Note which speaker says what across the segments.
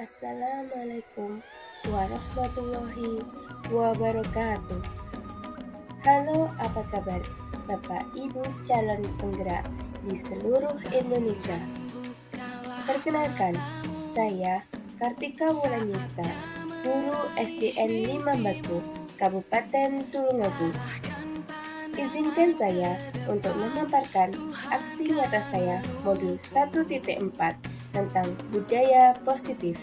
Speaker 1: Assalamualaikum warahmatullahi wabarakatuh. Halo, apa kabar Bapak Ibu calon penggerak di seluruh Indonesia? Perkenalkan, saya Kartika Wulanista, guru SDN 5 Batu, Kabupaten Tulungagung. Izinkan saya untuk memaparkan aksi nyata saya modul 1.4 tentang budaya positif.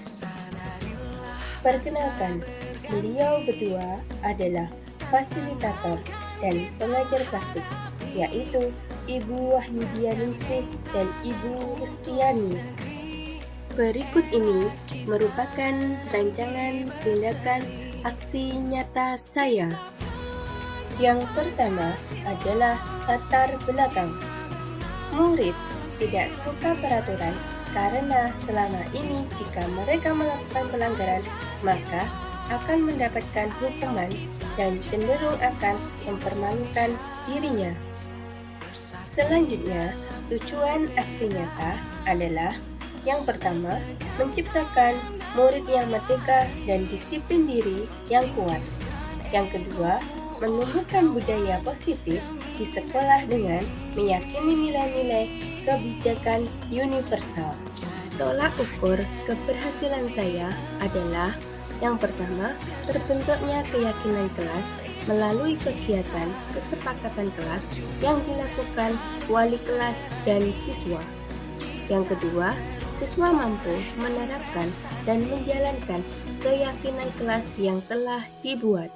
Speaker 1: Perkenalkan, beliau berdua adalah fasilitator dan pengajar praktik, yaitu Ibu Wahyudianingsih dan Ibu Rustiani. Berikut ini merupakan rancangan tindakan aksi nyata saya. Yang pertama adalah latar belakang. Murid tidak suka peraturan karena selama ini jika mereka melakukan pelanggaran maka akan mendapatkan hukuman dan cenderung akan mempermalukan dirinya. Selanjutnya, tujuan aksi nyata adalah yang pertama, menciptakan murid yang merdeka dan disiplin diri yang kuat. Yang kedua, menumbuhkan budaya positif di sekolah dengan meyakini nilai-nilai kebijakan universal. Tolak ukur keberhasilan saya adalah yang pertama, terbentuknya keyakinan kelas melalui kegiatan kesepakatan kelas yang dilakukan wali kelas dan siswa. Yang kedua, siswa mampu menerapkan dan menjalankan keyakinan kelas yang telah dibuat.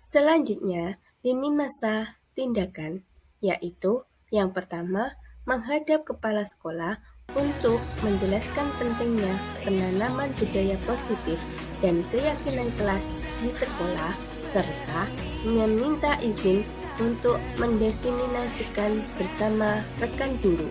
Speaker 1: Selanjutnya, lini masa tindakan, yaitu yang pertama, menghadap kepala sekolah untuk menjelaskan pentingnya penanaman budaya positif dan keyakinan kelas di sekolah, serta meminta izin untuk mendiseminasikan bersama rekan guru.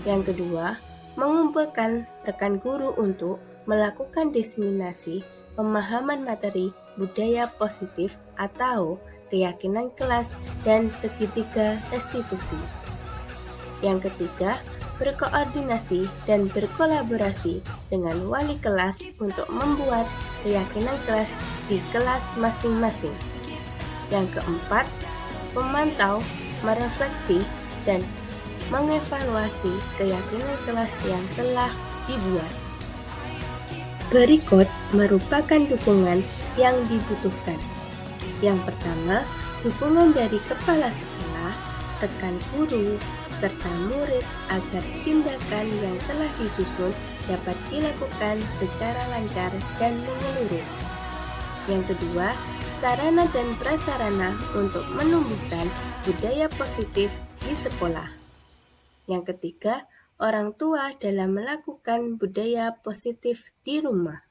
Speaker 1: Yang kedua, mengumpulkan rekan guru untuk melakukan diseminasi pemahaman materi budaya positif atau keyakinan kelas dan segitiga restitusi. Yang ketiga, berkoordinasi dan berkolaborasi dengan wali kelas untuk membuat keyakinan kelas di kelas masing-masing. Yang keempat, memantau, merefleksi, dan mengevaluasi keyakinan kelas yang telah dibuat. Berikut merupakan dukungan yang dibutuhkan. Yang pertama, dukungan dari kepala sekolah, rekan guru, serta murid agar tindakan yang telah disusun dapat dilakukan secara lancar dan menyeluruh. Yang kedua, sarana dan prasarana untuk menumbuhkan budaya positif di sekolah. Yang ketiga, orang tua dalam melakukan budaya positif di rumah.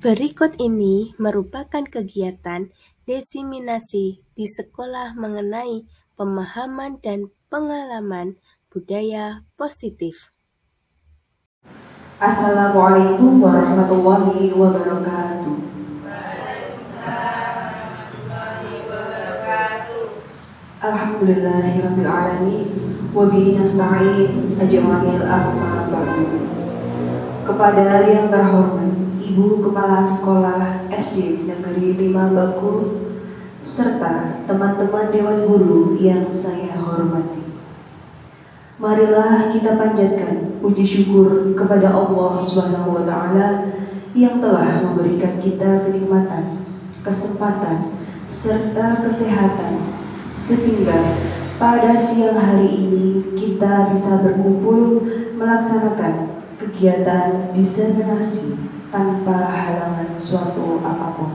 Speaker 1: Berikut ini merupakan kegiatan diseminasi di sekolah mengenai pemahaman dan pengalaman budaya positif.
Speaker 2: Assalamualaikum warahmatullahi wabarakatuh. Alhamdulillahirabbil alamin wa bihi nasta'in ajma'il amma ba'du. Kepada yang terhormat Ibu Kepala Sekolah SD Negeri 5 Baku serta teman-teman Dewan Guru yang saya hormati. Marilah kita panjatkan puji syukur kepada Allah Subhanahu wa taala yang telah memberikan kita kenikmatan, kesempatan, serta kesehatan sehingga pada siang hari ini kita bisa berkumpul melaksanakan kegiatan diseminasi tanpa halangan suatu apapun.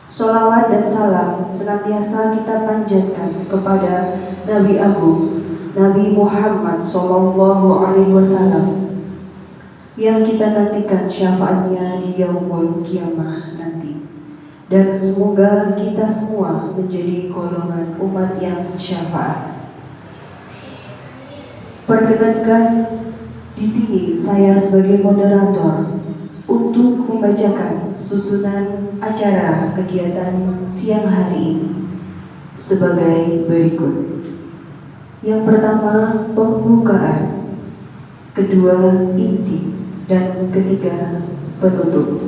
Speaker 2: Sholawat dan salam senantiasa kita panjatkan kepada Nabi Agung Nabi Muhammad SAW yang kita nantikan syafaatnya di yaumul kiamah nanti. Dan semoga kita semua menjadi golongan umat yang syafaat. Perkenankan di sini saya sebagai moderator untuk membacakan susunan acara kegiatan siang hari ini sebagai berikut. Yang pertama, pembukaan, kedua, inti, dan ketiga, penutup.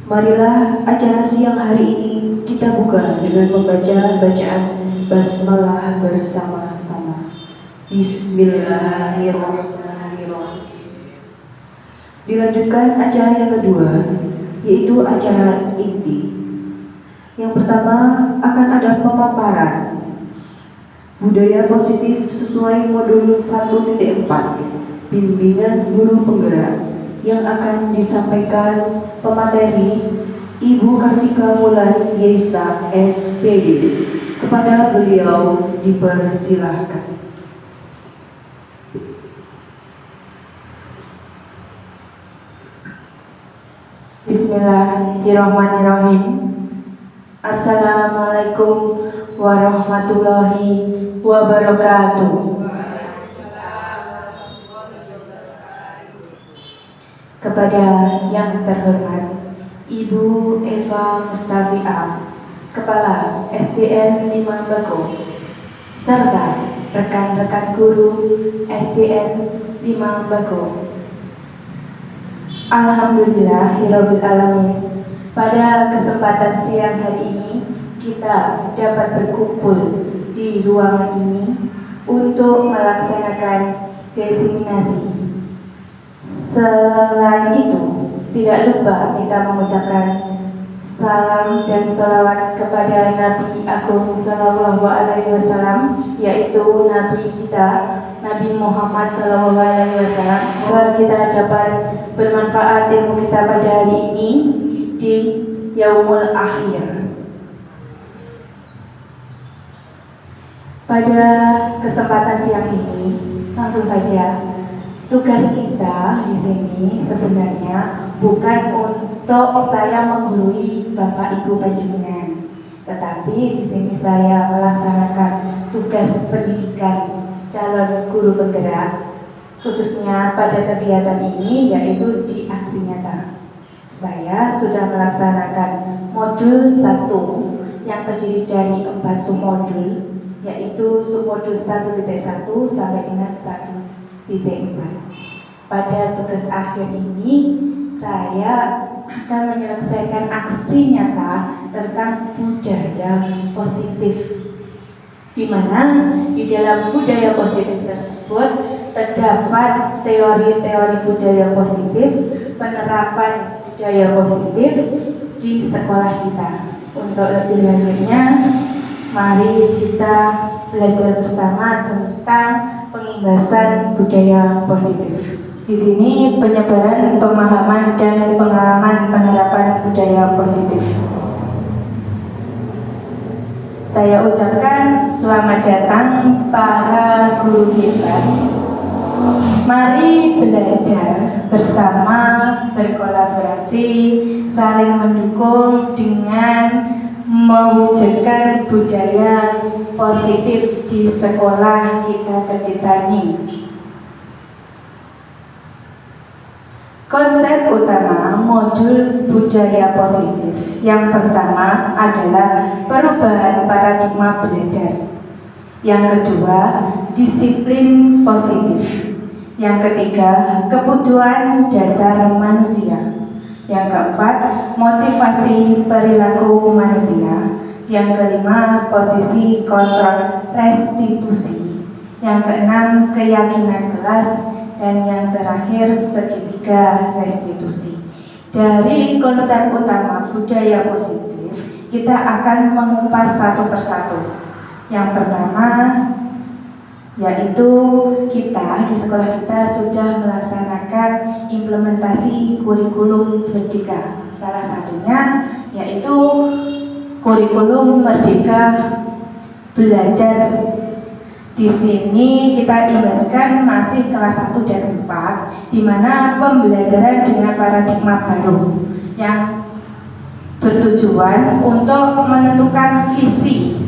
Speaker 2: Marilah acara siang hari ini kita buka dengan membaca bacaan basmalah bersama-sama. Bismillahirrahmanirrahim. Dilanjutkan acara yang kedua, yaitu acara inti. Yang pertama akan ada pemaparan budaya positif sesuai modul 1.4 bimbingan guru penggerak yang akan disampaikan pemateri Ibu Kartika Wulan Yesa SPD. Kepada beliau dipersilahkan.
Speaker 3: Bismillahirrahmanirrahim. Assalamualaikum warahmatullahi wabarakatuh. Kepada yang terhormat Ibu Eva Mustafiah, Kepala SDN 5 Baku, serta rekan-rekan guru SDN 5 Baku. Alhamdulillahirabbil alamin. Pada kesempatan siang hari ini kita dapat berkumpul di ruangan ini untuk melaksanakan diseminasi. Selain itu, tidak lupa kita mengucapkan salam dan sholawat kepada Nabi Agung Sallallahu Alaihi Wasallam, yaitu Nabi kita Nabi Muhammad Sallallahu Alaihi Wasallam. Semoga kita dapat bermanfaat ilmu kita pada hari ini di yaumul akhir. Pada kesempatan siang ini, langsung saja tugas kita di sini sebenarnya bukan untuk saya menggurui Bapak Ibu panjenengan, tetapi di sini saya melaksanakan tugas pendidikan calon guru penggerak, khususnya pada kegiatan ini yaitu di aksi nyata. Saya sudah melaksanakan modul 1 yang terdiri dari 4 submodul, yaitu submodul 1.1 sampai dengan 1.4. Pada tugas akhir ini saya akan menyelesaikan aksi nyata tentang budaya positif, di mana di dalam budaya positif tersebut terdapat teori-teori budaya positif, penerapan budaya positif di sekolah kita. Untuk lebih lanjutnya, mari kita belajar bersama tentang pengimbasan budaya positif. Di sini penyebaran pemahaman dan pengalaman penerapan budaya positif. Saya ucapkan selamat datang para guru hebat. Mari belajar bersama, berkolaborasi, saling mendukung dengan mewujudkan budaya positif di sekolah kita tercintai. Konsep utama modul budaya positif yang pertama adalah perubahan paradigma belajar. Yang kedua, disiplin positif. Yang ketiga, kebutuhan dasar manusia. Yang keempat, motivasi perilaku manusia. Yang kelima, posisi kontrol restitusi. Yang keenam, keyakinan kelas. Dan yang terakhir, segitiga restitusi. Dari konsep utama budaya positif, kita akan mengupas satu persatu. Yang pertama, yaitu kita di sekolah kita sudah melaksanakan implementasi kurikulum merdeka. Salah satunya yaitu kurikulum merdeka belajar. Di sini kita imbaskan masih kelas 1 dan 4, di mana pembelajaran dengan paradigma baru yang bertujuan untuk menentukan visi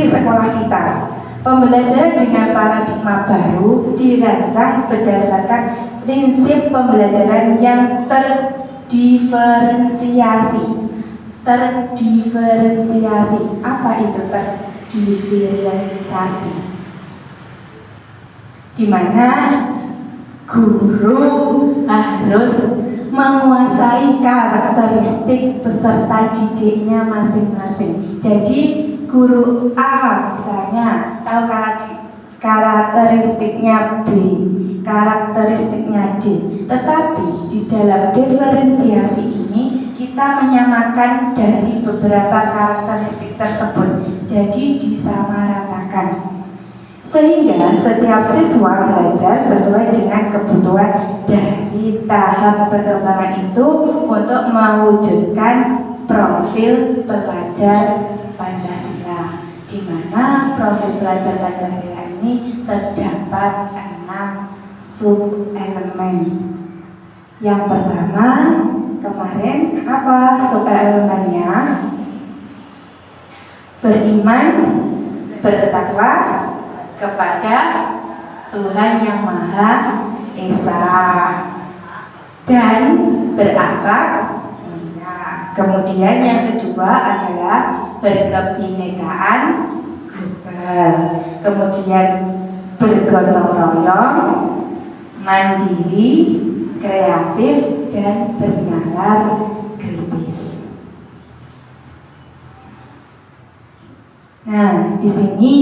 Speaker 3: sekolah kita. Pembelajaran dengan paradigma baru dirancang berdasarkan prinsip pembelajaran yang terdiferensiasi. Apa itu terdiferensiasi? Di mana guru harus menguasai karakteristik peserta didiknya masing-masing. Jadi guru A misalnya tahu karakteristiknya B, karakteristiknya D. Tetapi di dalam diferensiasi ini kita menyamakan dari beberapa karakteristik tersebut. Jadi disamaratakan. Sehingga setiap siswa belajar sesuai dengan kebutuhan dari tahap perkembangan itu untuk mewujudkan profil pelajar Pancasila, di mana profil pelajar Pancasila ini terdapat 6 sub-elemen. Yang pertama, kemarin apa sub-elemennya? Beriman, bertakwa kepada Tuhan Yang Maha Esa dan berakhlak. Kemudian yang kedua adalah berkebinekaan global. Kemudian bergotong royong, mandiri, kreatif, dan bernalar kritis. Nah, di sini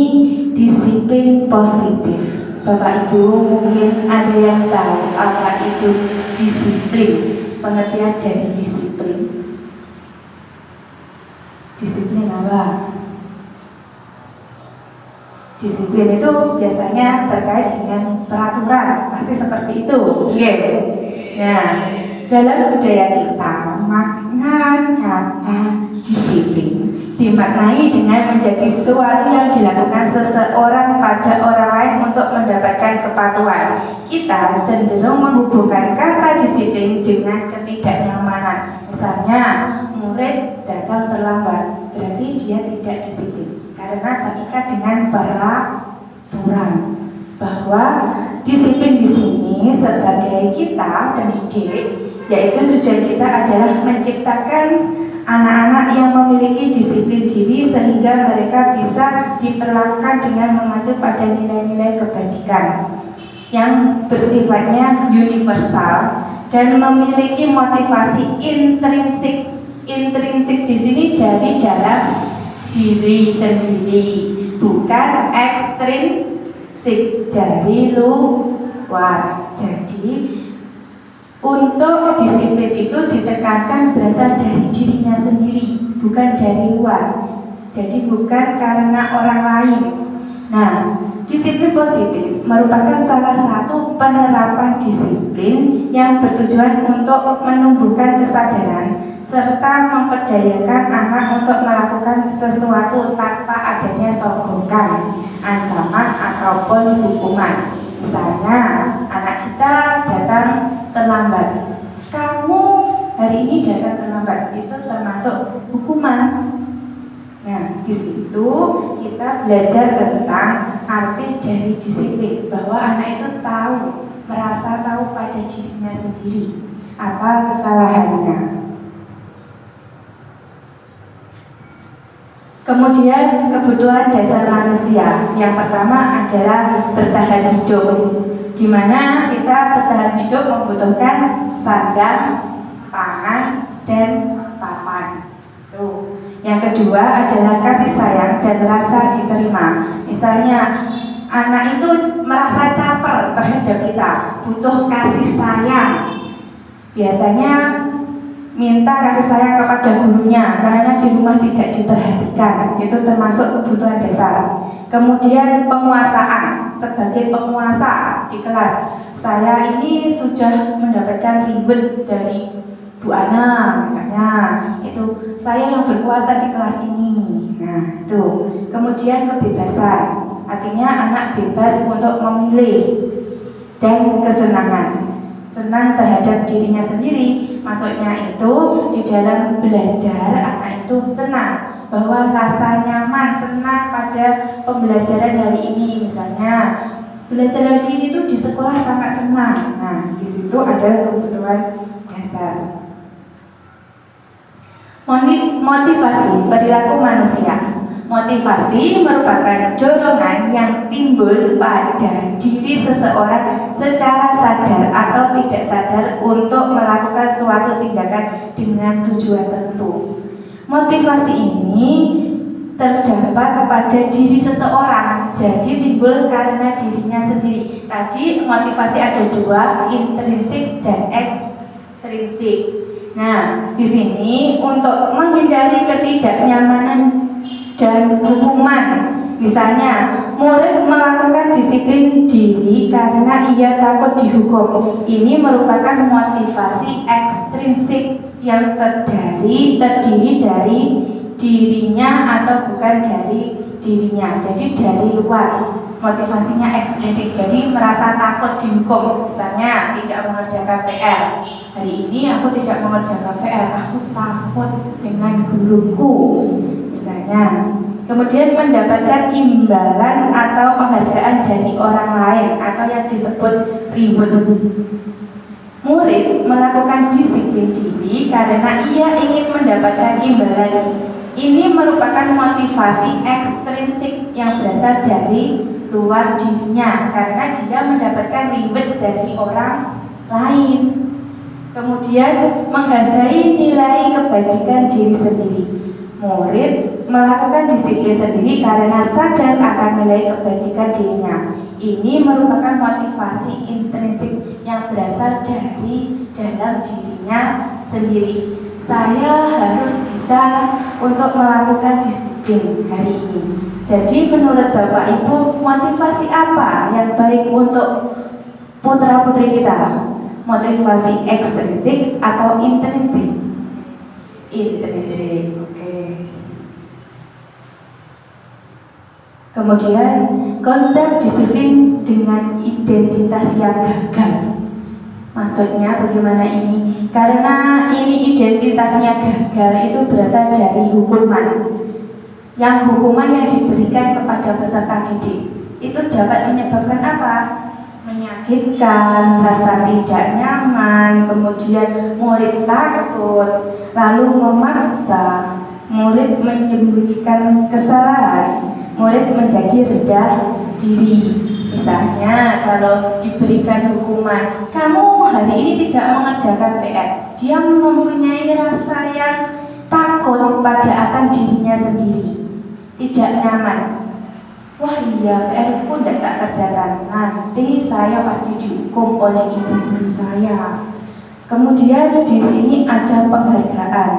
Speaker 3: disiplin positif. Bapak Ibu mungkin ada yang tahu apa itu disiplin, pengertian dari disiplin. Disiplin apa? Disiplin itu biasanya terkait dengan peraturan, pasti seperti itu. Nah, dalam budaya kita makna kata dimaknai dengan menjadi sesuatu yang dilakukan seseorang pada orang lain untuk mendapatkan kepatuhan. Kita cenderung menghubungkan kata disiplin dengan ketidaknyamanan. Misalnya, murid datang terlambat, berarti dia tidak disiplin karena terikat dengan peraturan. Bahwa disiplin di sini sebagai kita pendidik, yaitu tujuan kita adalah menciptakan anak-anak yang memiliki disiplin diri sehingga mereka bisa diperlakukan dengan mengacu pada nilai-nilai kebajikan yang bersifatnya universal dan memiliki motivasi intrinsik. Intrinsik di sini dari dalam diri sendiri, bukan ekstrinsik dari luar. Jadi untuk disiplin itu ditekankan berasal dari dirinya sendiri, bukan dari luar. Jadi bukan karena orang lain. Nah, disiplin positif merupakan salah satu penerapan disiplin yang bertujuan untuk menumbuhkan kesadaran serta memperdayakan anak untuk melakukan sesuatu tanpa adanya sogokan, ancaman ataupun hukuman. Misalnya, anak kita datang terlambat. Kamu hari ini datang terlambat, itu termasuk hukuman. Nah, di situ kita belajar tentang arti dari disiplin, bahwa anak itu merasa tahu pada dirinya sendiri apa kesalahannya. Kemudian kebutuhan dasar manusia. Yang pertama adalah bertahan hidup, di mana kita bertahan hidup membutuhkan sandang, pangan, dan papan. Tuh. Yang kedua adalah kasih sayang dan rasa diterima. Misalnya anak itu merasa caper terhadap kita, butuh kasih sayang. Biasanya minta kasih sayang kepada gurunya karena di rumah tidak diperhatikan. Itu termasuk kebutuhan dasar. Kemudian penguasaan, sebagai penguasa di kelas. Saya ini sudah mendapatkan reward dari Bu Ana misalnya, itu saya yang berkuasa di kelas ini. Nah, itu. Kemudian kebebasan, artinya anak bebas untuk memilih. Dan kesenangan, senang terhadap dirinya sendiri. Maksudnya itu di dalam belajar anak itu senang, bahwa rasa nyaman, senang pada pembelajaran hari ini. Misalnya belajar hari ini itu di sekolah sangat senang. Nah, di situ ada kebutuhan dasar. Motivasi perilaku manusia. Motivasi merupakan dorongan yang timbul pada diri seseorang secara sadar atau tidak sadar untuk melakukan suatu tindakan dengan tujuan tertentu. Motivasi ini terdapat pada diri seseorang, jadi timbul karena dirinya sendiri. Tadi motivasi ada dua, intrinsik dan ekstrinsik. Nah, di sini untuk menghindari ketidaknyamanan dan hukuman. Misalnya, murid melakukan disiplin diri karena ia takut dihukum. Ini merupakan motivasi ekstrinsik yang terdiri dari dirinya atau bukan dari dirinya. Jadi dari luar. Motivasinya ekstrinsik, jadi merasa takut dihukum. Misalnya tidak mengerjakan PR. Hari ini aku tidak mengerjakan PR, aku takut dengan guruku. Misalnya. Kemudian mendapatkan imbalan atau penghargaan dari orang lain atau yang disebut reward. Murid melakukan disiplin diri karena ia ingin mendapatkan imbalan. Ini merupakan motivasi ekstrinsik yang berasal dari luar dirinya karena dia mendapatkan reward dari orang lain. Kemudian menghargai nilai kebajikan diri sendiri. Murid melakukan disiplin sendiri karena sadar akan nilai kebajikan dirinya. Ini merupakan motivasi intrinsik yang berasal dari dalam dirinya sendiri. Saya harus bisa untuk melakukan disiplin hari ini. Jadi menurut Bapak Ibu, motivasi apa yang baik untuk putra-putri kita? Motivasi ekstrinsik atau intrinsik? Intrinsik, oke. Kemudian konsep disiplin dengan identitas yang gagal. Maksudnya bagaimana ini? Karena ini identitasnya gagal itu berasal dari hukuman. Yang hukuman yang diberikan kepada peserta didik itu dapat menyebabkan apa? Menyakitkan, rasa tidak nyaman, kemudian murid takut, lalu memaksa, murid menyembunyikan kesalahan, murid menjadi rendah diri. Misalnya kalau diberikan hukuman, kamu hari ini tidak mengerjakan PR, dia mempunyai rasa yang takut pada akan dirinya sendiri, tidak nyaman. Wah iya, PR pun tidak kerjakan, nanti saya pasti dihukum oleh ibu saya. Kemudian di sini ada penghargaan.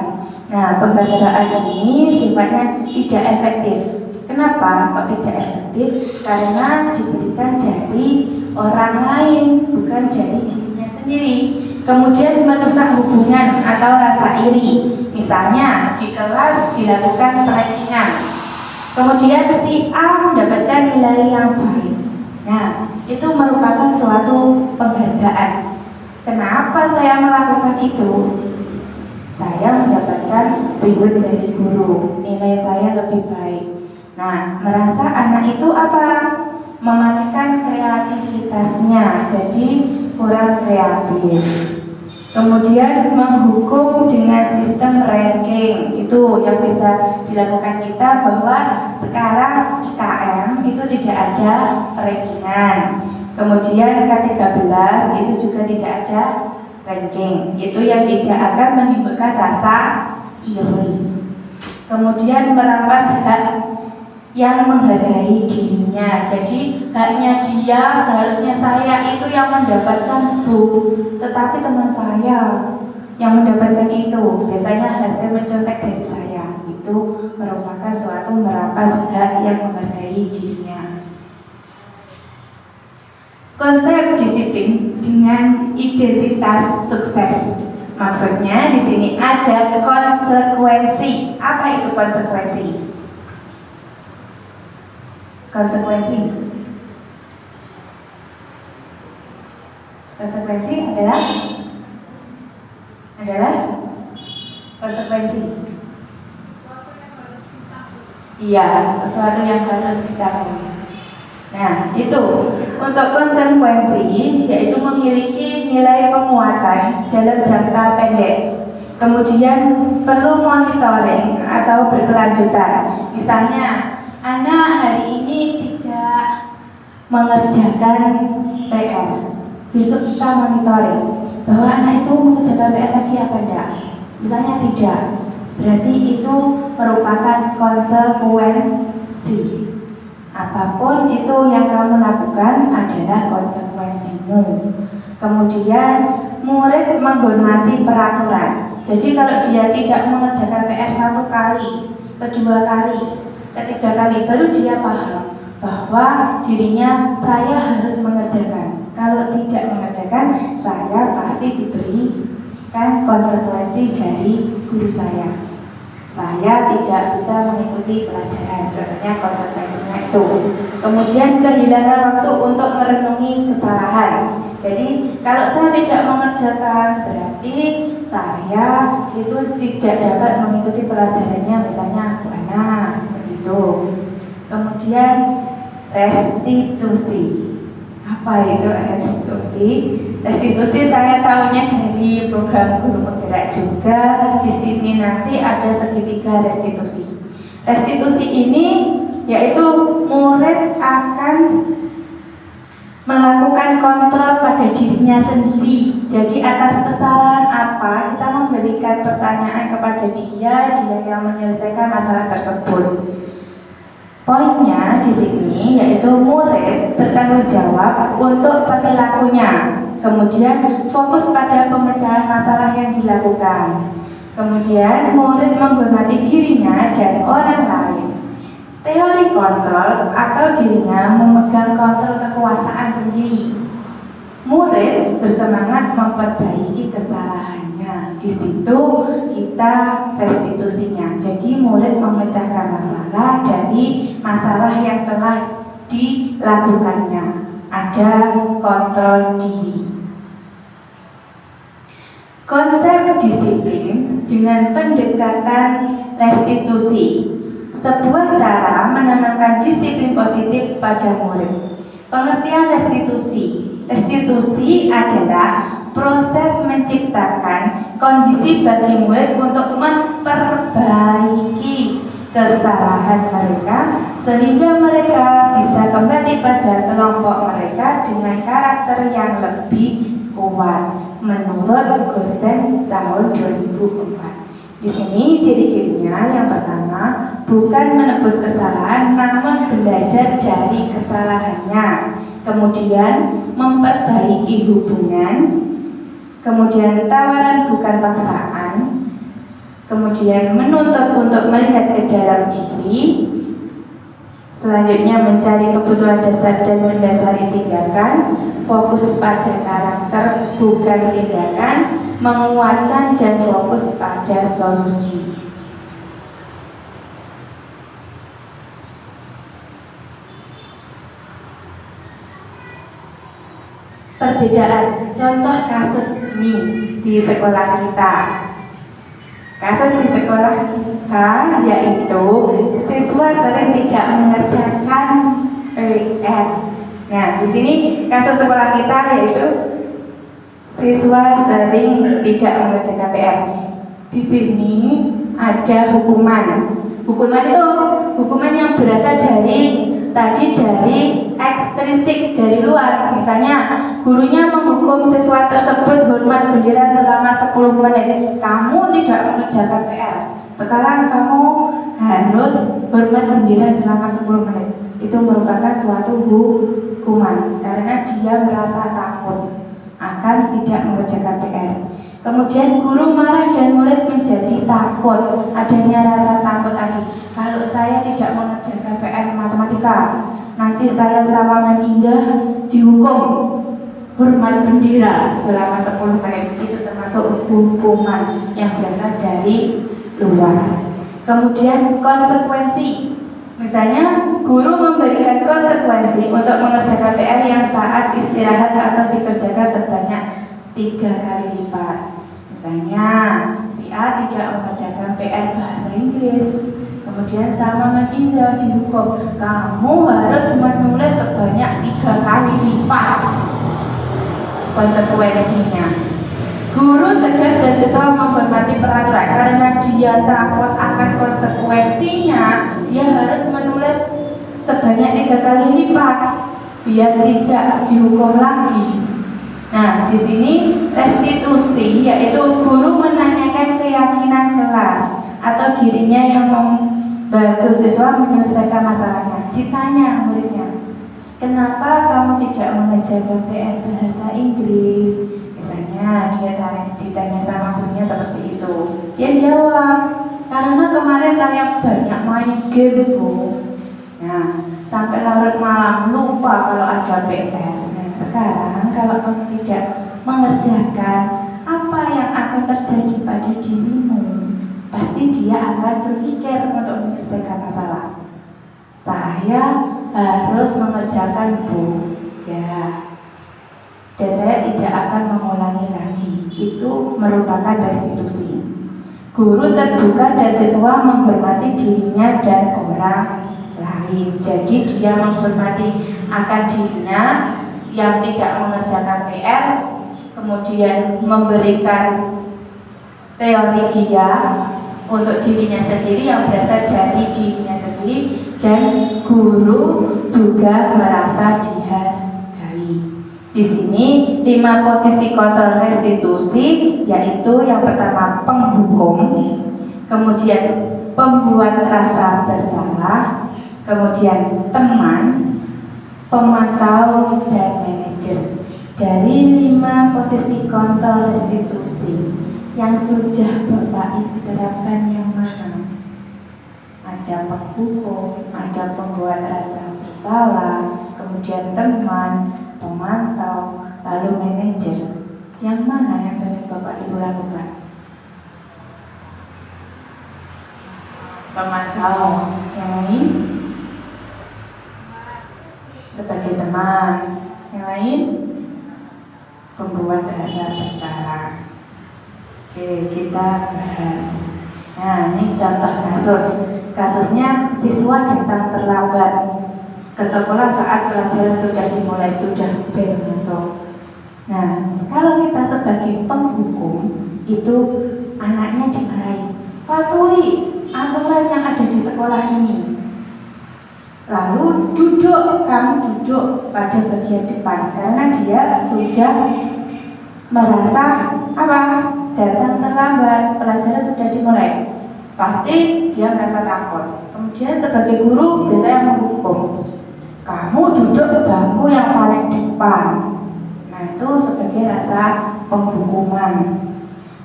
Speaker 3: Nah, penghargaan ini sifatnya tidak efektif. Kenapa kok tidak efektif? Karena diberikan dari orang lain, bukan dari dirinya sendiri. Kemudian merusak hubungan atau rasa iri. Misalnya di kelas dilakukan rankingan, kemudian si A mendapatkan nilai yang baik. Nah, itu merupakan suatu penghargaan. Kenapa saya melakukan itu? Saya mendapatkan reward dari guru, nilai saya lebih baik. Nah, merasa anak itu apa? Mematikan kreativitasnya, jadi kurang kreatif. Kemudian menghukum dengan sistem ranking, itu yang bisa dilakukan kita, bahwa sekarang IKM itu tidak ada rankingan. Kemudian K13 itu juga tidak ada ranking, itu yang tidak akan menimbulkan rasa iri. Kemudian merampas hak yang menghargai dirinya. Jadi haknya dia, seharusnya saya itu yang mendapatkan Bu, tetapi teman saya yang mendapatkan itu. Biasanya hasil mencontek dari saya. Itu merupakan suatu merampas hak yang menghargai dirinya. Konsep disiplin dengan identitas sukses. Maksudnya di sini ada konsekuensi. Apa itu konsekuensi? Konsekuensi adalah konsekuensi. Iya, sesuatu yang harus diketahui. Nah, itu untuk konsekuensi, yaitu memiliki nilai penguatan dalam jangka pendek. Kemudian perlu monitoring atau berkelanjutan. Misalnya, anak hari ini tidak mengerjakan PR. Besok kita monitoring bahwa anak itu mengerjakan PR lagi apa enggak. Misalnya tidak, berarti itu merupakan konsekuensi. Apapun itu yang kamu lakukan adalah konsekuensimu. Kemudian murid menghormati peraturan. Jadi kalau dia tidak mengerjakan PR 1 kali, kedua kali, ketiga kali, baru dia paham bahwa dirinya saya harus mengerjakan. Kalau tidak mengerjakan, saya pasti diberikan konsekuensi dari guru saya. Saya tidak bisa mengikuti pelajaran, contohnya konsekuensinya itu. Kemudian kehilangan waktu untuk merenungi kesalahan. Jadi kalau saya tidak mengerjakan, berarti saya itu tidak dapat mengikuti pelajarannya, misalnya anak begitu. Kemudian restitusi. Apa itu restitusi? Restitusi saya tahunya dari program Guru Penggerak juga. Di sini nanti ada segitiga restitusi. Restitusi ini yaitu murid akan melakukan kontrol pada dirinya sendiri. Jadi atas kesalahan apa kita memberikan pertanyaan kepada dia yang menyelesaikan masalah tersebut. Poinnya di sini yaitu murid bertanggung jawab untuk perilakunya. Kemudian fokus pada pemecahan masalah yang dilakukan. Kemudian murid menghormati dirinya dan orang lain. Teori kontrol atau dirinya memegang kontrol kekuasaan sendiri. Murid bersemangat memperbaiki kesalahannya. Di situ kita restitusinya. Jadi murid memecahkan masalah dari dari masalah yang telah dilakukannya. Ada kontrol diri. Konsep disiplin dengan pendekatan restitusi, sebuah cara menanamkan disiplin positif pada murid. Pengertian restitusi. Restitusi adalah proses menciptakan kondisi bagi murid untuk memperbaiki kesalahan mereka sehingga mereka bisa kembali pada kelompok mereka dengan karakter yang lebih kuat menurut Gosen tahun 2004. Di sini ciri-cirinya yang pertama, bukan menebus kesalahan namun belajar dari kesalahannya. Kemudian memperbaiki hubungan. Kemudian tawaran bukan paksaan. Kemudian menuntut untuk melihat ke dalam diri. Selanjutnya mencari kebutuhan dasar dan mendasari tindakan. Fokus pada karakter bukan tindakan. Menguatkan dan fokus pada solusi. Perbedaan contoh kasus nih di sekolah kita. Kasus di sekolah kita yaitu siswa sering tidak mengerjakan PR. Nah, di sini kasus sekolah kita yaitu siswa sering tidak mengerjakan PR. Di sini ada hukuman. Hukuman itu hukuman yang berasal dari ekstrinsik dari luar. Misalnya gurunya menghukum siswa tersebut hormat bendera selama 10 menit. Kamu tidak mengerjakan PR. Sekarang kamu harus hormat bendera selama 10 menit. Itu merupakan suatu hukuman karena dia merasa takut akan tidak mengerjakan PR. Kemudian guru marah dan murid menjadi takut. Adanya rasa takut tadi. Kalau saya tidak mengerjakan PR matematika, nanti saya sama menindah dihukum hormat bendera selama 10 menit. Itu termasuk hukuman yang berasal dari luar. Kemudian konsekuensi. Misalnya guru memberikan konsekuensi untuk mengerjakan PR yang saat istirahat atau dikerjakan sebanyak 3 kali lipat. Misalnya si A tidak mengerjakan PR bahasa Inggris, kemudian sama menindak dihukum, kamu harus menulis sebanyak 3 kali lipat. Konsekuensinya, guru tegas dan siswa menghormati peraturan karena dia takut akan konsekuensinya. Dia harus menulis sebanyak 3 kali lipat biar tidak dihukum lagi. Nah, di sini restitusi yaitu guru menanyakan keyakinan kelas atau dirinya yang membantu siswa menyelesaikan masalahnya. Ditanya muridnya, kenapa kamu tidak mengerjakan PR bahasa Inggris? Misalnya dia ditanya sama gurunya seperti itu. Dia jawab, karena kemarin saya banyak main game, Bu. Nah, sampai larut malam lupa kalau ada PR. Sekarang kalau kamu tidak mengerjakan, apa yang akan terjadi pada dirimu? Pasti dia akan berpikir untuk menyelesaikan masalah. Saya harus mengerjakan, Bu. Ya. Dan saya tidak akan mengulangi lagi. Itu merupakan restitusi. Guru terbuka dan siswa menghormati dirinya dan orang lain. Jadi dia menghormati akan dirinya yang tidak mengerjakan PR, kemudian memberikan teori dia untuk dirinya sendiri yang berasal dari dirinya sendiri, dan guru juga merasa dihargai. Di sini 5 posisi kontrol restitusi, yaitu yang pertama penghukum, kemudian pembuat rasa bersalah, kemudian teman, pemantau, dan manajer. Dari 5 posisi kontrol restitusi yang sudah Bapak Ibu terapkan yang mana? Ada penghukum, ada pembuat rasa bersalah, kemudian teman, pemantau, lalu manajer. Yang mana yang sering Bapak Ibu lakukan? Pemantau. Yang ini teman. Yang lain, pembuat rasa bersalah. Oke, kita bahas. Nah, ini contoh kasus. Kasusnya siswa datang terlambat ke sekolah saat pelajaran sudah dimulai, sudah bel masuk. Nah, kalau kita sebagai penghukum itu anaknya dimarahi, patuhi aturan yang ada di sekolah ini. Lalu kamu duduk pada bagian depan karena dia sudah merasa apa? Datang terlambat, pelajaran sudah dimulai. Pasti dia merasa takut. Kemudian sebagai guru biasanya menghukum, kamu duduk bangku yang paling depan. Nah, itu sebagai rasa penghukuman.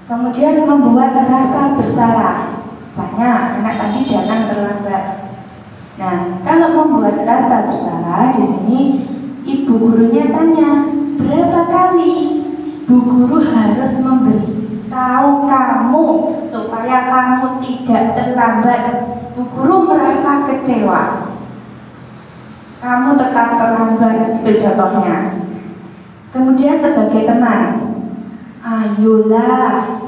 Speaker 3: Kemudian membuat rasa bersalah. Misalnya anak tadi datang terlambat. Nah, kalau membuat rasa bersalah, di sini ibu gurunya tanya, berapa kali bu guru harus memberitahu kamu supaya kamu tidak terlambat. Bu guru merasa kecewa, kamu tetap terlambat, itu contohnya. Kemudian sebagai teman, ayolah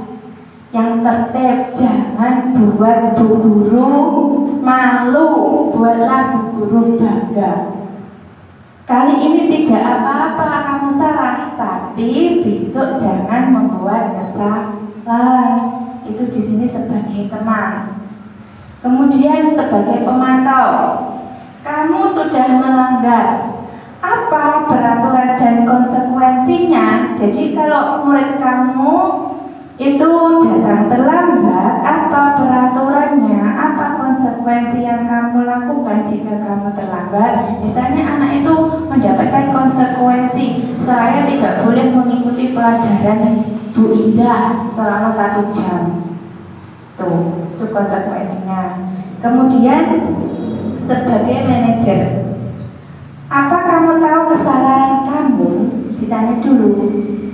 Speaker 3: yang tertib, jangan buat bu guru malu, buatlah bu guru bangga. Kali ini tidak apa-apa kamu salah, tapi besok jangan membuat kesalahan. Itu di sini sebagai teman. Kemudian sebagai pemantau, kamu sudah melanggar. Apa peraturan dan konsekuensinya? Jadi kalau murid kamu itu datang terlambat, apa peraturannya, apa konsekuensi yang kamu lakukan jika kamu terlambat? Misalnya anak itu mendapatkan konsekuensi, saya tidak boleh mengikuti pelajaran Bu Indah selama 1 jam. Tuh, itu konsekuensinya. Kemudian sebagai manajer, apa kamu tahu kesalahan kamu? Ditanya dulu,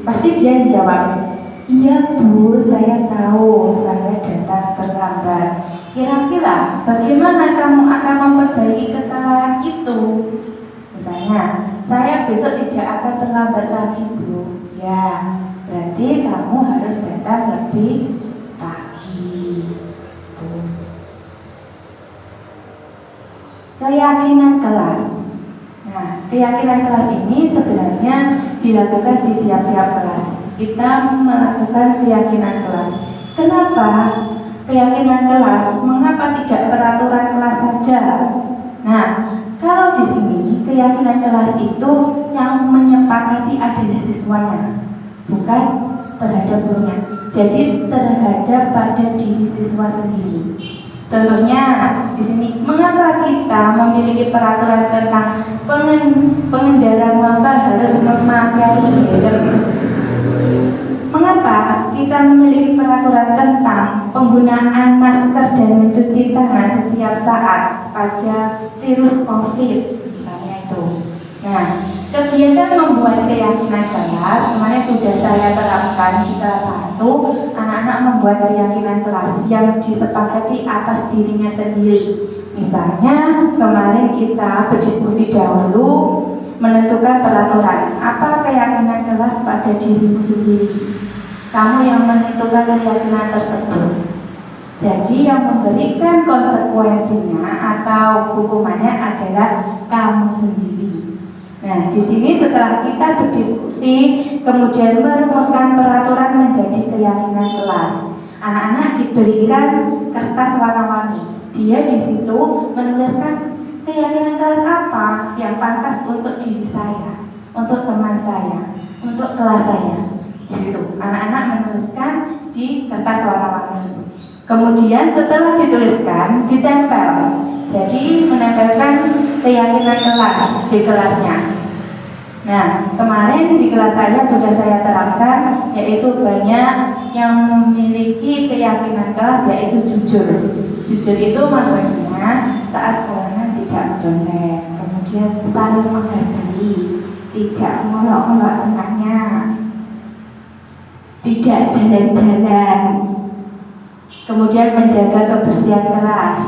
Speaker 3: pasti dia jawab, iya Bu, saya tahu saya datang terlambat. Kira-kira bagaimana kamu akan memperbaiki kesalahan itu? Misalnya, saya besok tidak akan terlambat lagi Bu. Ya, berarti kamu harus datang lebih pagi. Keyakinan kelas. Nah, keyakinan kelas ini sebenarnya dilakukan di tiap-tiap kelas. Kita melakukan keyakinan kelas. Kenapa keyakinan kelas? Mengapa tidak peraturan kelas saja? Nah, kalau di sini keyakinan kelas itu yang menyepakati adalah siswanya, bukan terhadap gurunya. Jadi terhadap pada diri siswa sendiri. Contohnya di sini, mengapa kita memiliki peraturan tentang pengendara motor harus memakai helm? Mengapa kita memiliki peraturan tentang penggunaan masker dan mencuci tangan setiap saat pada virus COVID, misalnya itu. Nah, kegiatan membuat keyakinan kelas kemarin sudah saya terapkan di kelas 1. Anak-anak membuat keyakinan kelas yang disepakati atas dirinya sendiri. Misalnya kemarin kita berdiskusi dahulu menentukan peraturan. Apa keyakinan kelas pada dirimu sendiri? Kamu yang menentukan keyakinan tersebut. Jadi yang memberikan konsekuensinya atau hukumannya adalah kamu sendiri. Nah, di sini setelah kita berdiskusi, kemudian merumuskan peraturan menjadi keyakinan kelas. Anak-anak diberikan kertas warna-warni. Dia di situ menuliskan keyakinan kelas apa yang pantas untuk diri saya, untuk teman saya, untuk kelas saya. Di situ anak-anak menuliskan di kertas warna-warni. Kemudian setelah dituliskan, ditempel. Jadi menempelkan keyakinan kelas di kelasnya. Nah, kemarin di kelas saya sudah saya terapkan, yaitu banyak yang memiliki keyakinan kelas, yaitu jujur. Jujur itu maksudnya saat kalangan tidak mencontek, kemudian saling menghargai, tidak mengolok-olok tengahnya, tidak jalan-jalan, kemudian menjaga kebersihan kelas,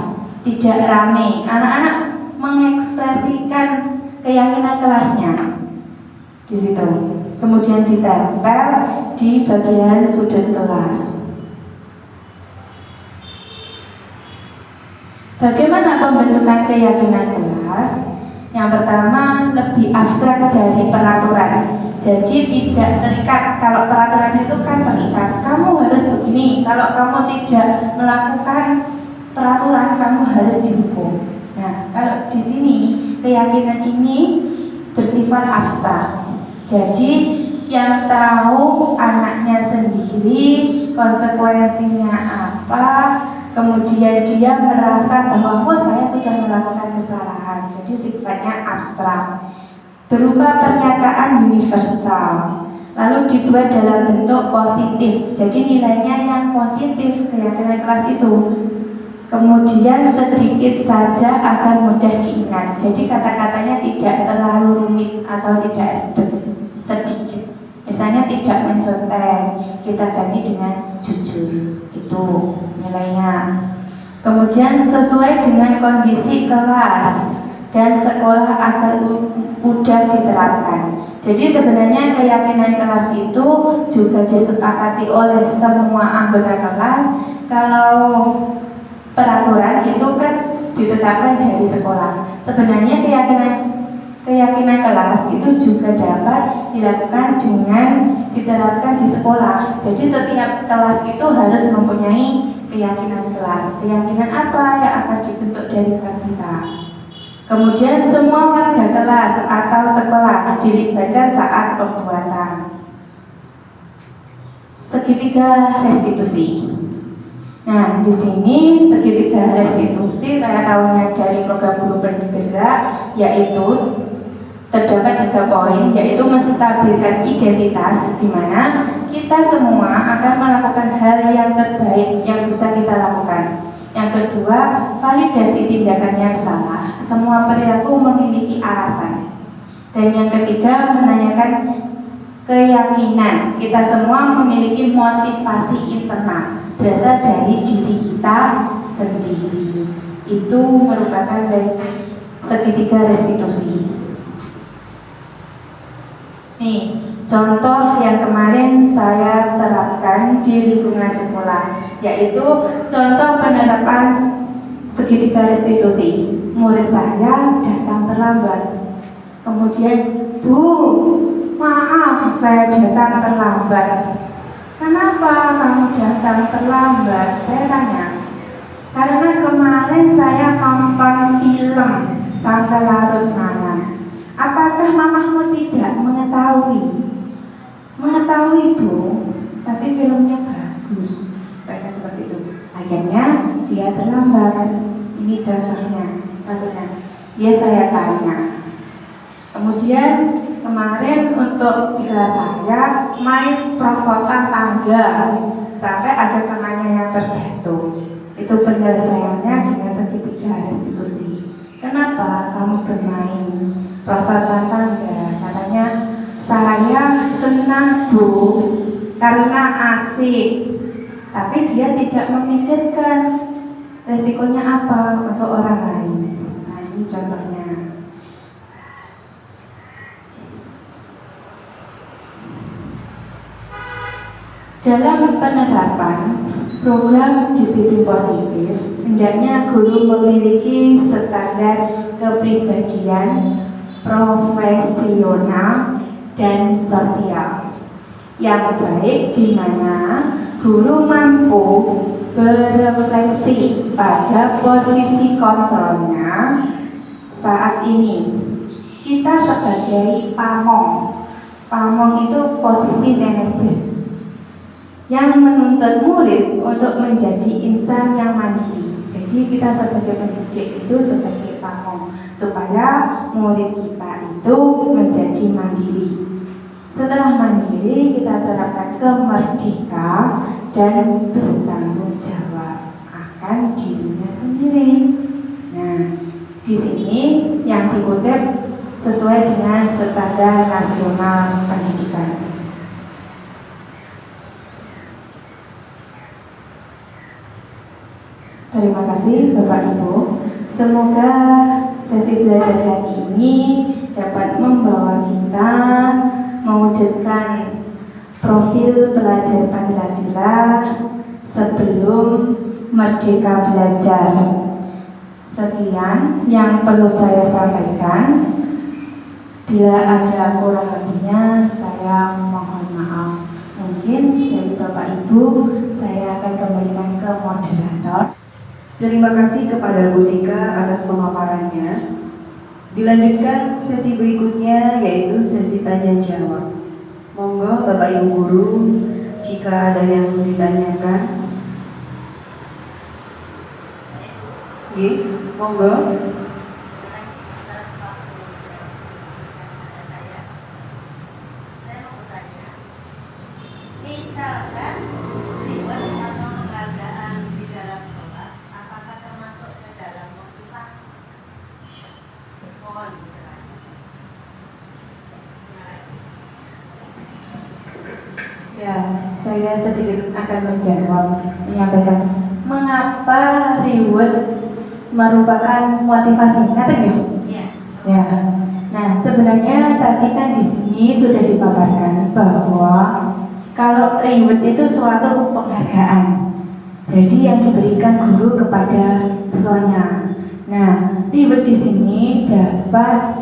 Speaker 3: tidak ramai. Anak-anak mengekspresikan keyakinan kelasnya di situ. Kemudian ditempel di bagian sudut kelas. Bagaimana pembentukan keyakinan kelas? Yang pertama, lebih abstrak dari peraturan. Jadi tidak terikat. Kalau peraturan itu kan terikat, kamu harus begini. Kalau kamu tidak melakukan peraturan, kamu harus dihukum. Nah, kalau di sini keyakinan ini bersifat abstrak. Jadi yang tahu anaknya sendiri, konsekuensinya apa, kemudian dia merasa bahwa saya sudah melakukan kesalahan. Jadi sifatnya abstrak, berupa pernyataan universal, lalu dibuat dalam bentuk positif. Jadi nilainya yang positif keyakinan kelas itu. Kemudian sedikit saja agar mudah diingat. Jadi kata-katanya tidak terlalu rumit atau tidak ribet, sedikit. Misalnya tidak mencontek, kita ganti dengan jujur. Itu nilainya. Kemudian sesuai dengan kondisi kelas dan sekolah agar mudah diterapkan. Jadi sebenarnya keyakinan kelas itu juga disepakati oleh semua anggota kelas. Kalau peraturan itu kan ditetapkan dari sekolah. Sebenarnya keyakinan kelas itu juga dapat dilakukan dengan diterapkan di sekolah. Jadi setiap kelas itu harus mempunyai keyakinan kelas. Keyakinan apa yang akan dibentuk dari kelas kita. Kemudian semua warga kelas atau sekolah dilibatkan saat pembuatan. Segitiga restitusi. Nah, di sini segitiga restitusi saya tahunya dari program guru bergerak, yaitu terdapat 3 poin, yaitu menstabilkan identitas, di mana kita semua akan melakukan hal yang terbaik yang bisa kita lakukan. Yang kedua, validasi tindakan yang salah. Semua perilaku memiliki alasan. Dan yang ketiga, menanyakan keyakinan. Kita semua memiliki motivasi internal, berasal dari diri kita sendiri. Itu merupakan dari segitiga restitusi. Nih, contoh yang kemarin saya terapkan di lingkungan sekolah, yaitu contoh penerapan segitiga restitusi. Murid saya datang terlambat. Kemudian, Bu, maaf saya datang terlambat. Kenapa kamu datang terlambat? Saya tanya. Karena kemarin saya nonton film sampai larut malam. Apakah mamamu tidak mengetahui? Mengetahui, Bu, tapi filmnya bagus. Kata seperti itu. Akhirnya dia terlambat. Ini contohnya. Maksudnya, dia saya tanya. Kemudian kemarin untuk di kelas saya main perosotan tangga sampai ada tangannya yang terjatuh. Itu penyelesaiannya dengan segitiga restitusi. Kenapa kamu bermain perosotan tangga? Katanya saya senang, Bu, karena asik. Tapi dia tidak memikirkan resikonya apa untuk orang lain. Nah, ini contohnya. Dalam penerapan program disiplin positif, hendaknya guru memiliki standar kepribadian profesional dan sosial yang baik, di mana guru mampu berefleksi pada posisi kontrolnya saat ini. Kita sebagai pamong itu posisi manajer yang menuntut murid untuk menjadi insan yang mandiri. Jadi kita sebagai pendidik itu sebagai pamong, supaya murid kita itu menjadi mandiri. Setelah mandiri, kita terapkan ke merdeka dan bertanggung jawab akan dirinya sendiri. Nah, di sini yang dikutip sesuai dengan standar nasional pendidikan. Terima kasih Bapak Ibu. Semoga sesi belajar hari ini dapat membawa kita mewujudkan profil pelajar Pancasila sebelum merdeka belajar. Sekian yang perlu saya sampaikan. Bila ada kurang lebihnya, saya mohon maaf. Mungkin dari Bapak Ibu, saya akan kembalikan ke moderator.
Speaker 2: Terima kasih kepada Bu Tika atas pemaparannya. Dilanjutkan sesi berikutnya, yaitu sesi tanya jawab. Monggo Bapak Ibu Guru, jika ada yang ditanyakan. Monggo.
Speaker 4: Misalkan ribuan atau penghargaan di dalam kelas, apakah termasuk ke dalam motivasi? Mohon dijelaskan.
Speaker 3: Ya, saya sedikit akan menyampaikan mengapa reward merupakan motivasi, katanya?
Speaker 4: Ya.
Speaker 3: Ya. Nah, sebenarnya tadi kan di sini sudah dipaparkan bahwa kalau reward itu suatu penghargaan. Jadi yang diberikan guru kepada siswanya. Nah, reward di sini dapat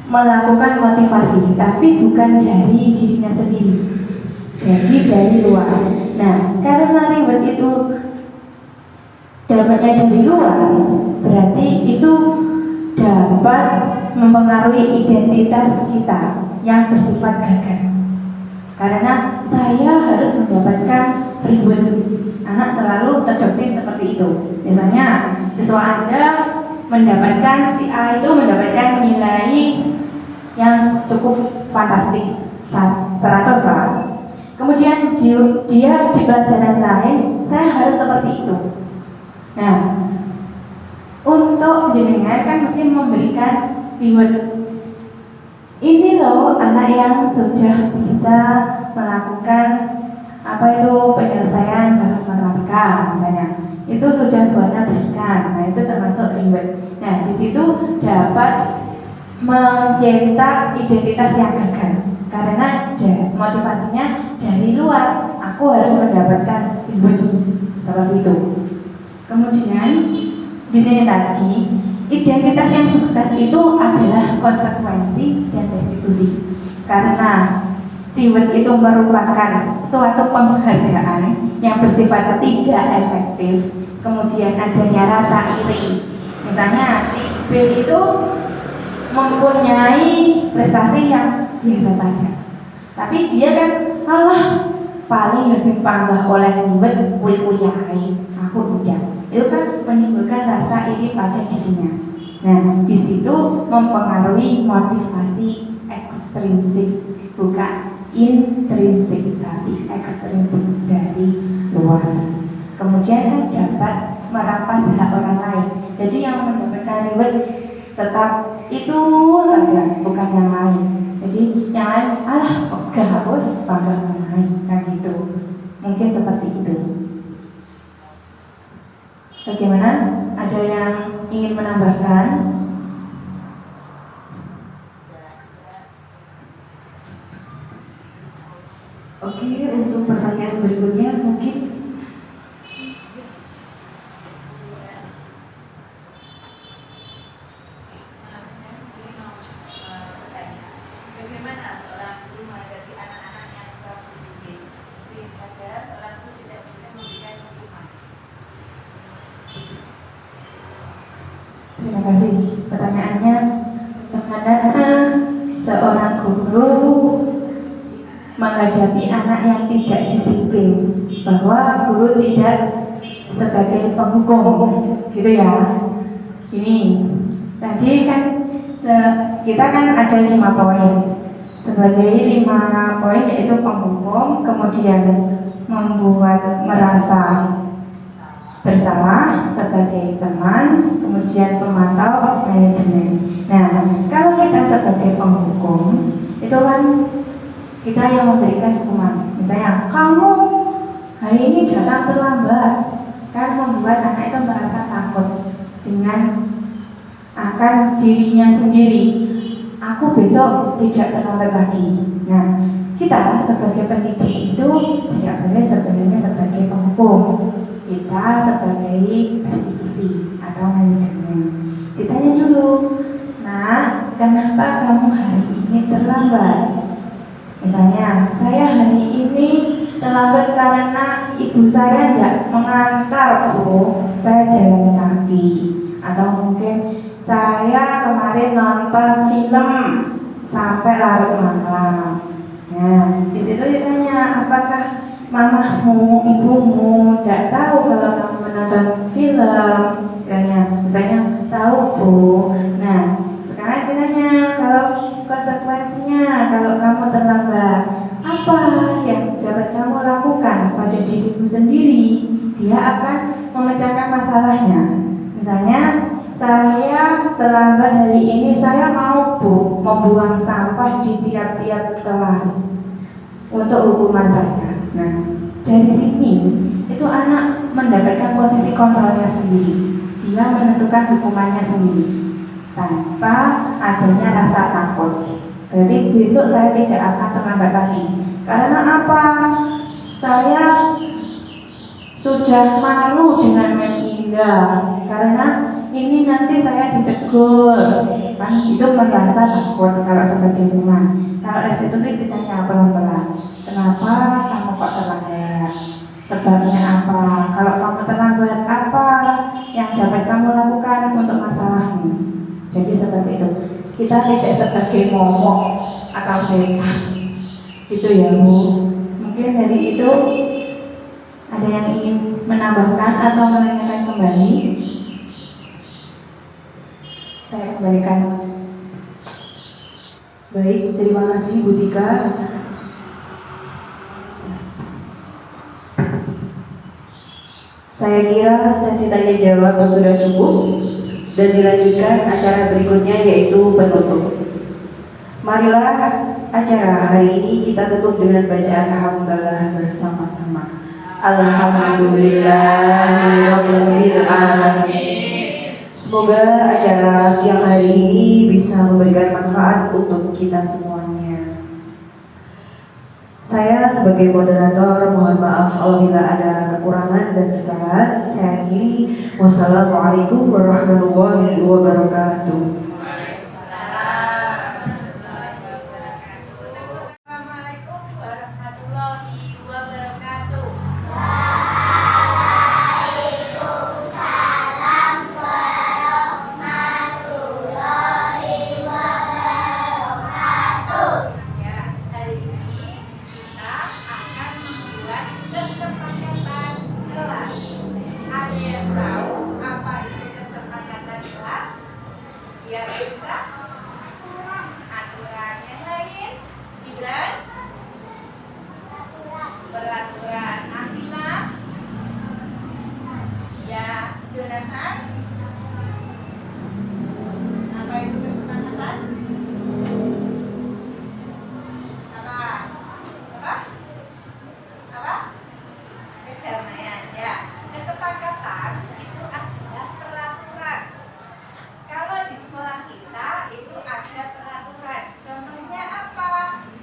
Speaker 3: melakukan motivasi, tapi bukan dari dirinya sendiri. Jadi dari luar. Nah, karena reward itu dapatnya dari luar, berarti itu dapat mempengaruhi identitas kita yang bersifat gagal. Karena saya harus mendapatkan reward. Anak selalu terdoktrin seperti itu. Misalnya siswa Anda mendapatkan, si A itu mendapatkan nilai yang cukup fantastik, 100 lah. Kemudian dia di pelajaran lain, saya harus seperti itu. Nah, untuk jenengan kan mesti memberikan reward. Ini loh anak yang sudah bisa melakukan penyelesaian kasus matematika misalnya. Itu sudah Buana berikan. Nah, itu termasuk reward. Nah, di situ dapat mencetak identitas yang gagal. Karena motivasinya dari luar, aku harus mendapatkan reward seperti itu. Kemudian di sini tadi identitas yang sukses itu adalah konsekuensi dan restitusi. Karena reward itu merupakan suatu penghargaan yang bersifat tidak efektif. Kemudian adanya rasa iri. Misalnya si B itu mempunyai prestasi yang biasa saja, tapi dia kan paling sing panggah oleh reward kuwi aku udah. Itu kan menimbulkan rasa iri pada dirinya. Nah, di situ mempengaruhi motivasi ekstrinsik, bukan intrinsik, tapi ekstrinsik dari luar. Kemudian dapat merampas hak orang lain. Jadi yang mendapatkan reward tetap itu saja, bukan yang lain. Jadi yang lain, gak hapus, bangga yang lain, kan gitu. Mungkin seperti itu. Bagaimana? Ada yang ingin menambahkan?
Speaker 2: Oke, untuk pertanyaan berikutnya mungkin
Speaker 4: Bagaimana seorang guru menghadapi anak-anak yang terpusing sehingga seorang guru tidak bisa memberikan hukuman?
Speaker 3: Terima kasih. Pertanyaannya, bagaimana seorang guru menghadapi anak yang tidak disiplin, bahwa guru tidak sebagai penghukum, gitu ya. Ini tadi kan kita kan ada 5 poin. Sebagai 5 poin yaitu penghukum, kemudian membuat merasa bersalah sebagai teman, kemudian pemantau, manajemen. Nah, kalau kita sebagai penghukum, itu kan kita yang memberikan hukuman. Misalnya, kamu hari ini datang terlambat, kan membuat anak itu merasa takut dengan akan dirinya sendiri. aku besok tidak terlambat lagi. Nah, kita sebagai pendidik itu tidak boleh sebenarnya sebagai penghukum. Kita sebagai institusi atau manajemen. Ditanya dulu, nah, kenapa kamu hari ini terlambat? Misalnya, saya hari ini terlambat karena ibu saya tidak mengantar, Bu. Saya jalan kaki. Atau mungkin saya kemarin nonton film sampai larut malam. Nah, di situ ditanya, apakah mamamu, ibumu tidak tahu kalau kamu menonton film? Misalnya tahu, Bu. Nah, sekarang ditanya, kalau konsekuensinya kalau kamu terlambat, apa yang dapat kamu lakukan pada dirimu sendiri? Dia akan memecahkan masalahnya. Misalnya, saya terlambat hari ini, saya mau, Bu, membuang sampah di tiap-tiap kelas untuk hukuman saya. Nah, dari sini itu anak mendapatkan posisi kontrolnya sendiri. Dia menentukan hukumannya sendiri tanpa adanya rasa takut. Jadi besok saya tidak akan terlambat lagi. Karena apa? Saya sudah malu dengan menghindar. Karena ini nanti saya ditegur, kan itu merasa takut kalau seperti rumah. Kalau restitusi ditanya pelan-pelan, kenapa kamu kok terlambat? Sebabnya apa? Kalau kamu terlambat, apa yang dapat kamu lakukan untuk masalahmu? Jadi seperti itu. Kita tidak sebagai momok atau setan. Itu ya, Bu. Mungkin dari itu ada yang ingin menambahkan atau menanyakan kembali? Saya kembalikan.
Speaker 2: Baik, terima kasih Bu Tika. Saya kira sesi tanya jawab sudah cukup dan dilanjutkan acara berikutnya yaitu penutup. Marilah acara hari ini kita tutup dengan bacaan hamdalah bersama-sama. Alhamdulillahirabbil alamin. Semoga acara siang hari ini bisa memberikan manfaat untuk kita semuanya. Saya sebagai moderator mohon maaf apabila ada kekurangan dan kesalahan. Saya akhiri. Wassalamualaikum warahmatullahi wabarakatuh.
Speaker 4: Assalamualaikum warahmatullahi wabarakatuh. Ya, hari ini kita akan membuat kesepakatan kelas. Ada yang tahu apa itu kesepakatan kelas? Ya bisa. Aturan yang lain, Gibran. Peraturan Akila. Ya, Jonathan. Apa itu kesepakatan? Apa? Apa? Apa? Kedamaian. Ya, kesepakatan itu adalah peraturan. Kalau di sekolah kita itu ada peraturan. Contohnya apa?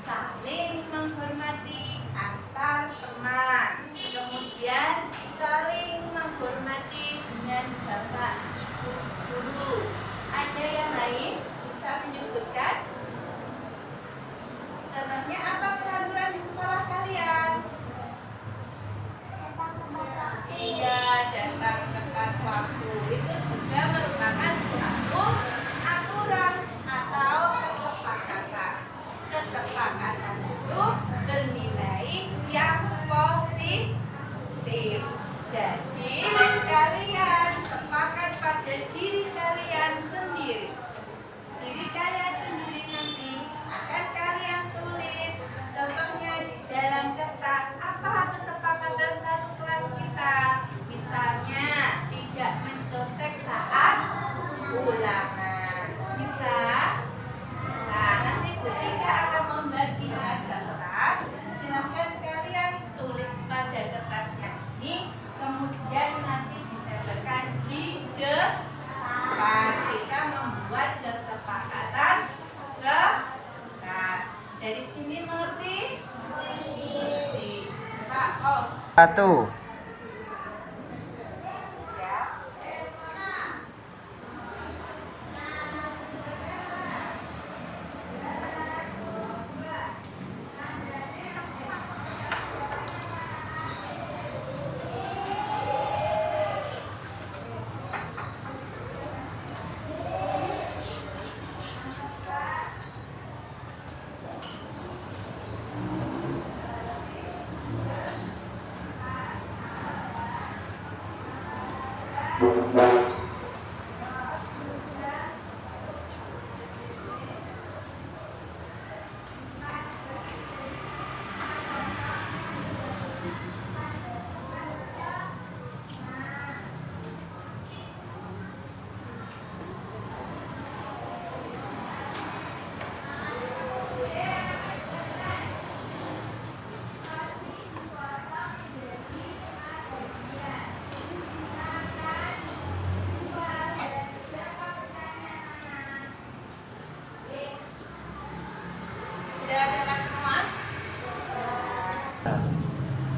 Speaker 4: Saling menghormati antar teman. Kemudian saling menghormati dengan bapak
Speaker 5: Satu.
Speaker 4: Sudah dapat semua?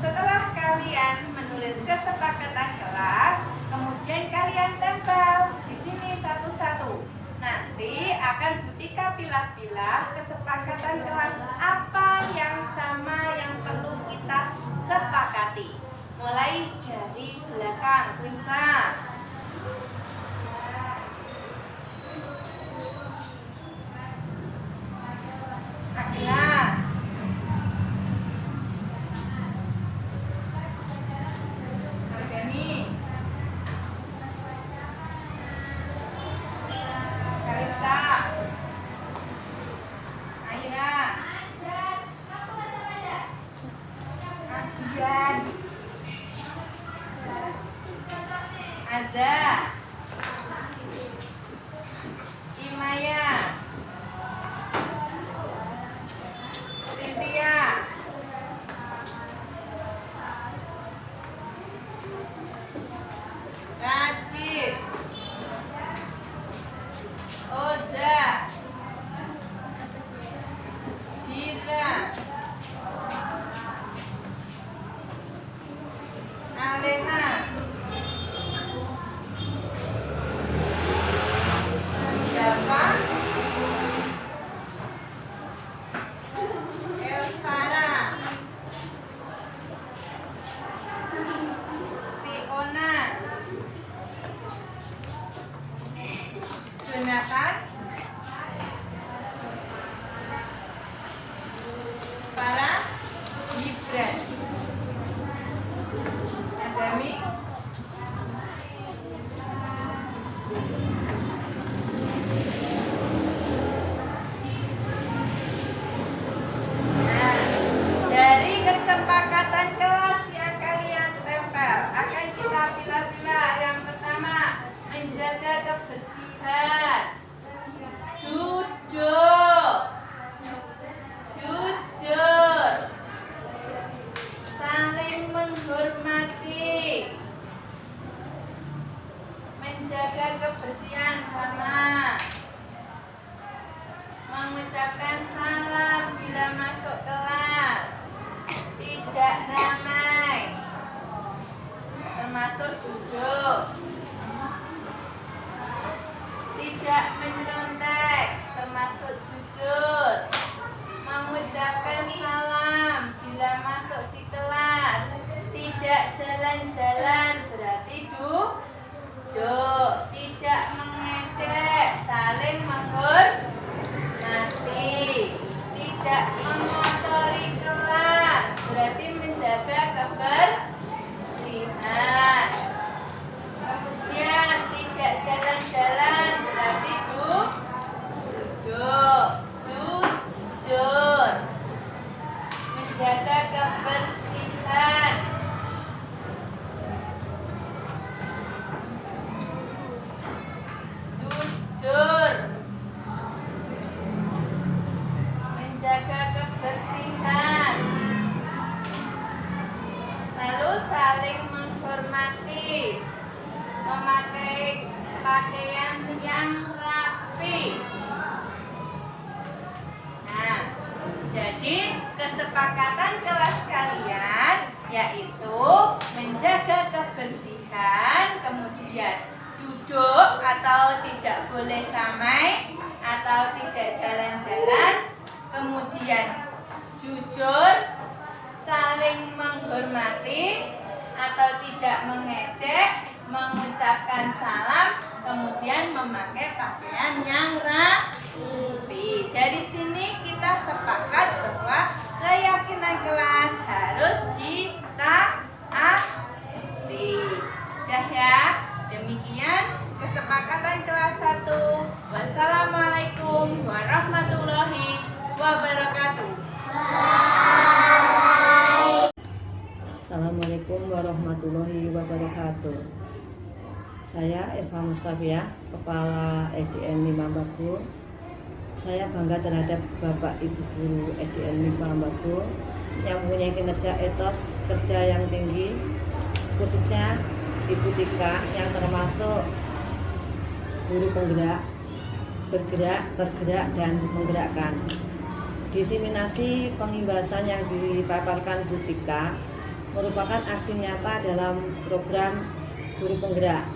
Speaker 4: Setelah kalian menulis kesepakatan kelas, kemudian kalian tempel di sini satu-satu. Nanti akan Butika pilah-pilah kesepakatan kelas apa yang sama yang perlu kita sepakati. Mulai dari belakang, Kunsa. Akila. Hargani. Kalista. Aira. Adian. Azza. Imaya. Cynthia. Radit. Oza. Dira. Alena. Java. Elvara. Fiona. Jonathan. Farah. Gibran. Azami. Nah, dari kesepakatan kelas yang kalian tempel akan kita pilah-pilah. Yang pertama, menjaga kebersihan. Duduk. Jujur. Saling menghormati. Menjaga kebersihan sama. Mengucapkan salam bila masuk kelas. Tidak ramai, termasuk duduk. Tidak mencontek, termasuk jujur. Mengucapkan salam bila masuk di kelas. Tidak jalan-jalan, berarti duduk. Tidak mengejek, saling menghormati. Tidak mengotori kelas, berarti menjaga kebersihan. Kemudian tidak jalan-jalan, berarti duduk. Jujur. Menjaga kebersihan. Jujur. Menjaga kebersihan. Lalu saling menghormati. Memakai pakaian yang rapi. Nah, jadi kesepakatan kelas kalian yaitu duduk atau tidak boleh ramai atau tidak jalan-jalan, kemudian jujur, saling menghormati atau tidak mengejek, mengucapkan salam, kemudian memakai pakaian yang rapi. Dari sini kita sepakat bahwa keyakinan kelas harus ditaati. Sudah ya? Demikian kesepakatan kelas 1. Wassalamualaikum warahmatullahi wabarakatuh.
Speaker 5: Assalamualaikum warahmatullahi wabarakatuh. Saya Eva Mustafiah, Kepala SDN 5 Bagu. Saya bangga terhadap Bapak Ibu Guru SDN 5 Bagu yang mempunyai kinerja etos kerja yang tinggi, khususnya Ibu Tika yang termasuk guru penggerak, bergerak, tergerak, dan menggerakkan. Diseminasi pengimbasan yang dipaparkan Bu Tika merupakan aksi nyata dalam program guru penggerak.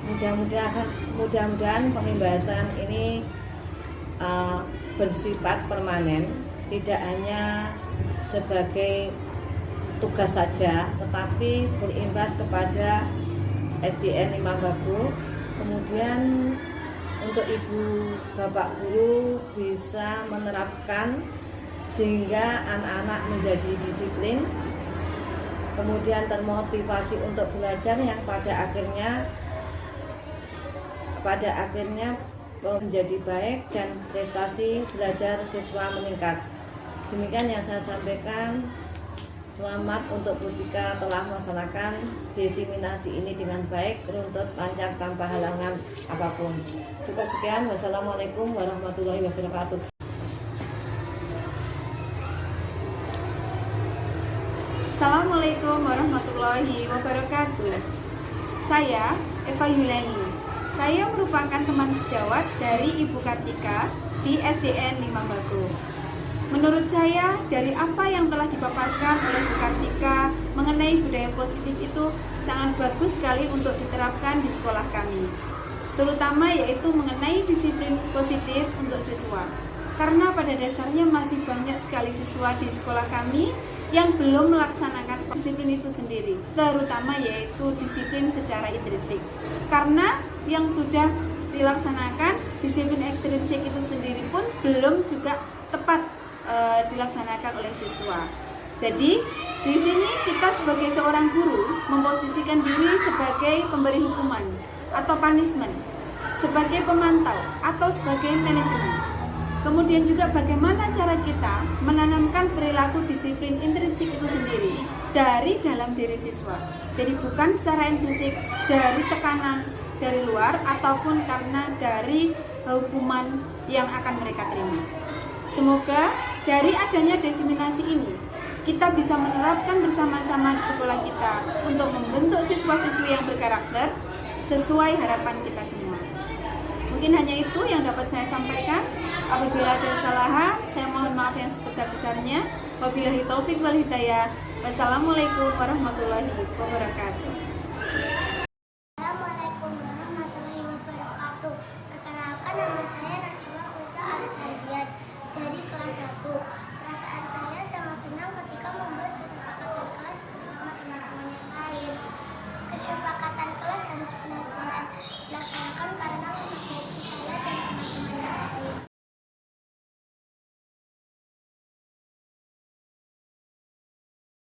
Speaker 5: Mudah-mudahan pengimbasan ini bersifat permanen, tidak hanya sebagai tugas saja, tetapi berimbas kepada SDN 5 Bagu. Kemudian untuk ibu bapak guru bisa menerapkan sehingga anak-anak menjadi disiplin, kemudian termotivasi untuk belajar yang pada akhirnya menjadi baik dan prestasi belajar siswa meningkat. Demikian yang saya sampaikan. Selamat untuk Bu Tika telah melaksanakan diseminasi ini dengan baik, runtut, lancar, tanpa halangan apapun. Cukup sekian. Wassalamualaikum warahmatullahi wabarakatuh.
Speaker 6: Assalamualaikum warahmatullahi wabarakatuh. Saya Eva Yuleni. Saya merupakan teman sejawat dari Ibu Kartika di SDN 5 Bagu. Menurut saya, dari apa yang telah dipaparkan oleh Bu Kartika mengenai budaya positif itu sangat bagus sekali untuk diterapkan di sekolah kami. Terutama yaitu mengenai disiplin positif untuk siswa. Karena pada dasarnya masih banyak sekali siswa di sekolah kami yang belum melaksanakan disiplin itu sendiri, terutama yaitu disiplin secara intrinsik. Karena yang sudah dilaksanakan disiplin ekstrinsik itu sendiri pun belum juga tepat dilaksanakan oleh siswa. Jadi di sini kita sebagai seorang guru memposisikan diri sebagai pemberi hukuman atau punishment, sebagai pemantau atau sebagai manajemen. Kemudian juga bagaimana cara kita menanamkan perilaku disiplin intrinsik itu sendiri dari dalam diri siswa. Jadi bukan secara intrinsik dari tekanan dari luar ataupun karena dari hukuman yang akan mereka terima. Semoga dari adanya diseminasi ini kita bisa menerapkan bersama-sama di sekolah kita untuk membentuk siswa-siswi yang berkarakter sesuai harapan kita semua. Mungkin hanya itu yang dapat saya sampaikan. Apabila ada kesalahan, saya mohon maaf yang sebesar-besarnya. Wabillahi taufik wal hidayah. Wassalamualaikum warahmatullahi wabarakatuh.